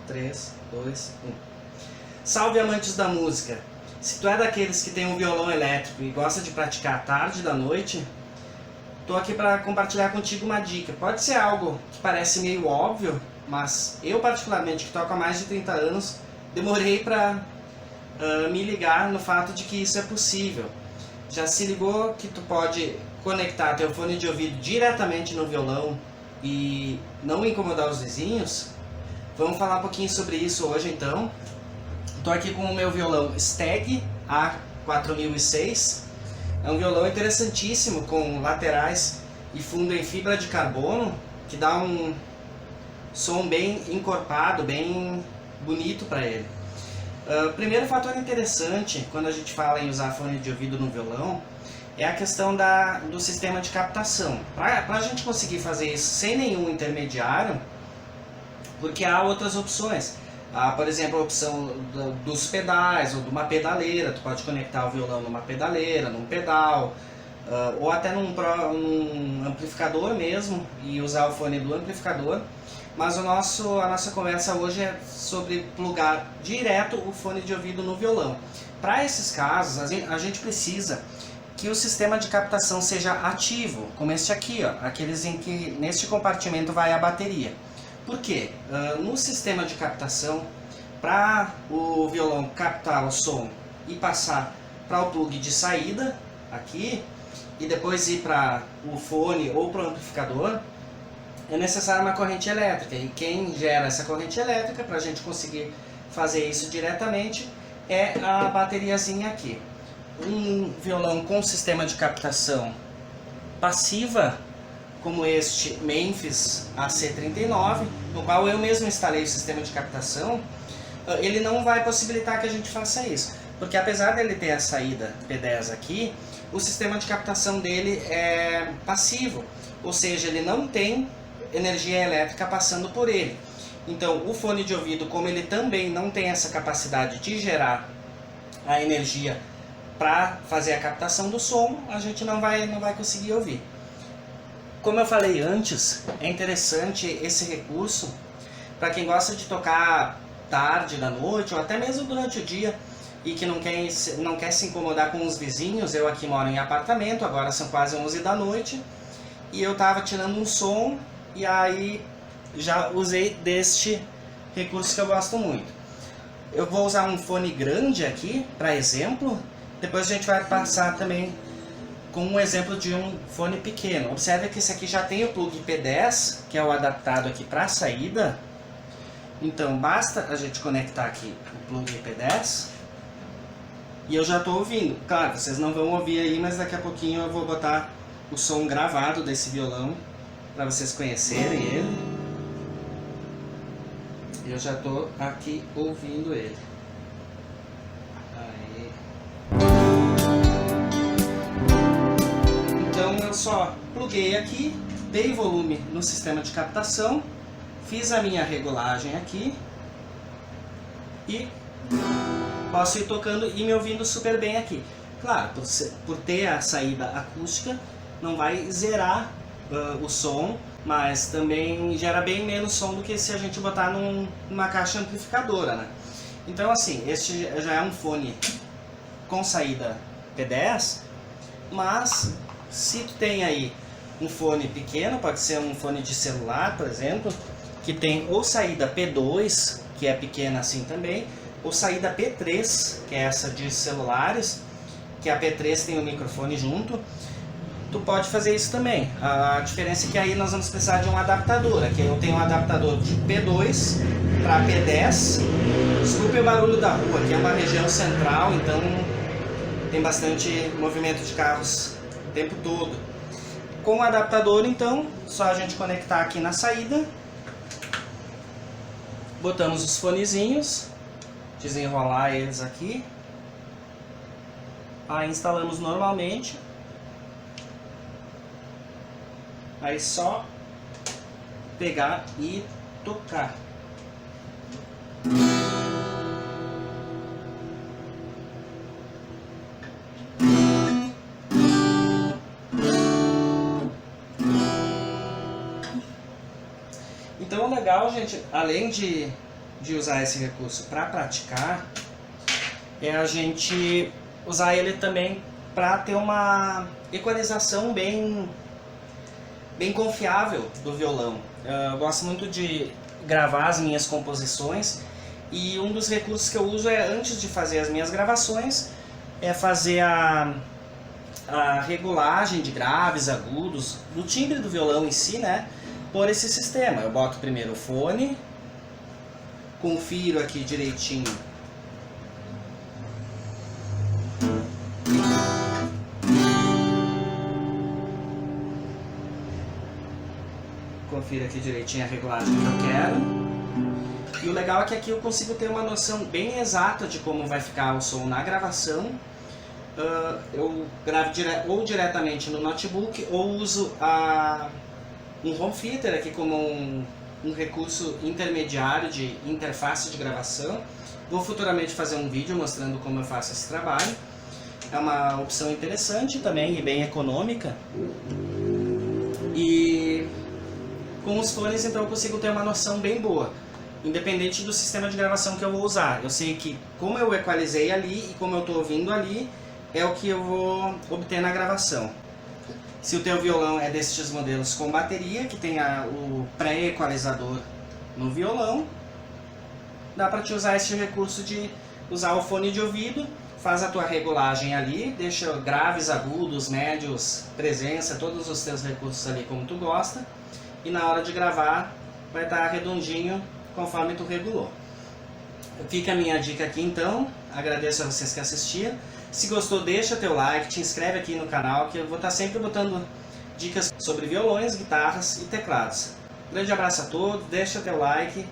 3, 2, 1. Salve amantes da música! Se tu é daqueles que tem um violão elétrico e gosta de praticar à tarde da noite, tô aqui para compartilhar contigo uma dica. Pode ser algo que parece meio óbvio, mas eu particularmente, que toco há mais de 30 anos, demorei para me ligar no fato de que isso é possível. Já se ligou que tu pode conectar teu fone de ouvido diretamente no violão e não incomodar os vizinhos? Vamos falar um pouquinho sobre isso hoje então. Estou aqui com o meu violão Steg A4006. É um violão interessantíssimo, com laterais e fundo em fibra de carbono, que dá um som bem encorpado, bem bonito para ele. Primeiro fator interessante quando a gente fala em usar fone de ouvido no violão é a questão do sistema de captação. Para a gente conseguir fazer isso sem nenhum intermediário, porque há outras opções. Por exemplo, a opção dos pedais ou de uma pedaleira. Tu pode conectar o violão numa pedaleira, num pedal, ou até num amplificador mesmo e usar o fone do amplificador. Mas a nossa conversa hoje é sobre plugar direto o fone de ouvido no violão. Para esses casos, a gente precisa que o sistema de captação seja ativo, como este aqui, ó, aqueles em que neste compartimento vai a bateria. Por quê? No sistema de captação, para o violão captar o som e passar para o plug de saída, aqui, e depois ir para o fone ou para o amplificador, é necessária uma corrente elétrica. E quem gera essa corrente elétrica, para a gente conseguir fazer isso diretamente, é a bateriazinha aqui. Um violão com sistema de captação passiva, como este Memphis AC39, no qual eu mesmo instalei o sistema de captação, ele não vai possibilitar que a gente faça isso. Porque apesar dele ter a saída P10 aqui, o sistema de captação dele é passivo, ou seja, ele não tem energia elétrica passando por ele. Então o fone de ouvido, como ele também não tem essa capacidade de gerar a energia para fazer a captação do som, a gente não vai conseguir ouvir. Como eu falei antes, é interessante esse recurso para quem gosta de tocar tarde da noite ou até mesmo durante o dia e que não quer se incomodar com os vizinhos. Eu aqui moro em apartamento, agora são quase 11 da noite e eu estava tirando um som e aí já usei deste recurso que eu gosto muito. Eu vou usar um fone grande aqui, para exemplo, depois a gente vai passar também com um exemplo de um fone pequeno. Observe que esse aqui já tem o plug P10, que é o adaptado aqui para a saída. Então basta a gente conectar aqui o plug P10 e eu já estou ouvindo. Claro, vocês não vão ouvir aí, mas daqui a pouquinho eu vou botar o som gravado desse violão para vocês conhecerem ele. Eu já estou aqui ouvindo ele. Aí. Então eu só pluguei aqui, dei volume no sistema de captação, fiz a minha regulagem aqui e posso ir tocando e me ouvindo super bem aqui. Claro, por ter a saída acústica, não vai zerar o som, mas também gera bem menos som do que se a gente botar numa caixa amplificadora, né? Então assim, este já é um fone com saída P10, mas se tu tem aí um fone pequeno, pode ser um fone de celular, por exemplo, que tem ou saída P2, que é pequena assim também, ou saída P3, que é essa de celulares, que a P3 tem o microfone junto, tu pode fazer isso também. A diferença é que aí nós vamos precisar de um adaptador. Aqui eu tenho um adaptador de P2 para P10. Desculpe o barulho da rua, aqui é uma região central, então tem bastante movimento de carros o tempo todo. Com o adaptador, então, só a gente conectar aqui na saída, botamos os fonezinhos, desenrolar eles aqui, aí instalamos normalmente, aí só pegar e tocar. Então o legal, gente, além de de usar esse recurso para praticar é a gente usar ele também para ter uma equalização bem confiável do violão. Eu gosto muito de gravar as minhas composições e um dos recursos que eu uso é, antes de fazer as minhas gravações, é fazer a regulagem de graves, agudos, do timbre do violão em si, né? Por esse sistema. Eu boto primeiro o fone, confiro aqui direitinho a regulagem que eu quero. E o legal é que aqui eu consigo ter uma noção bem exata de como vai ficar o som na gravação. Eu gravo ou diretamente no notebook ou uso um home theater aqui como um recurso intermediário de interface de gravação. Vou futuramente fazer um vídeo mostrando como eu faço esse trabalho. É uma opção interessante também e bem econômica. E com os fones então eu consigo ter uma noção bem boa, independente do sistema de gravação que eu vou usar. Eu sei que como eu equalizei ali e como eu estou ouvindo ali, é o que eu vou obter na gravação. Se o teu violão é destes modelos com bateria, que tem o pré-equalizador no violão, dá para te usar esse recurso de usar o fone de ouvido, faz a tua regulagem ali, deixa graves, agudos, médios, presença, todos os teus recursos ali como tu gosta, e na hora de gravar vai estar redondinho conforme tu regulou. Fica a minha dica aqui então, agradeço a vocês que assistiram. Se gostou, deixa teu like, te inscreve aqui no canal, que eu vou estar sempre botando dicas sobre violões, guitarras e teclados. Grande abraço a todos, deixa teu like.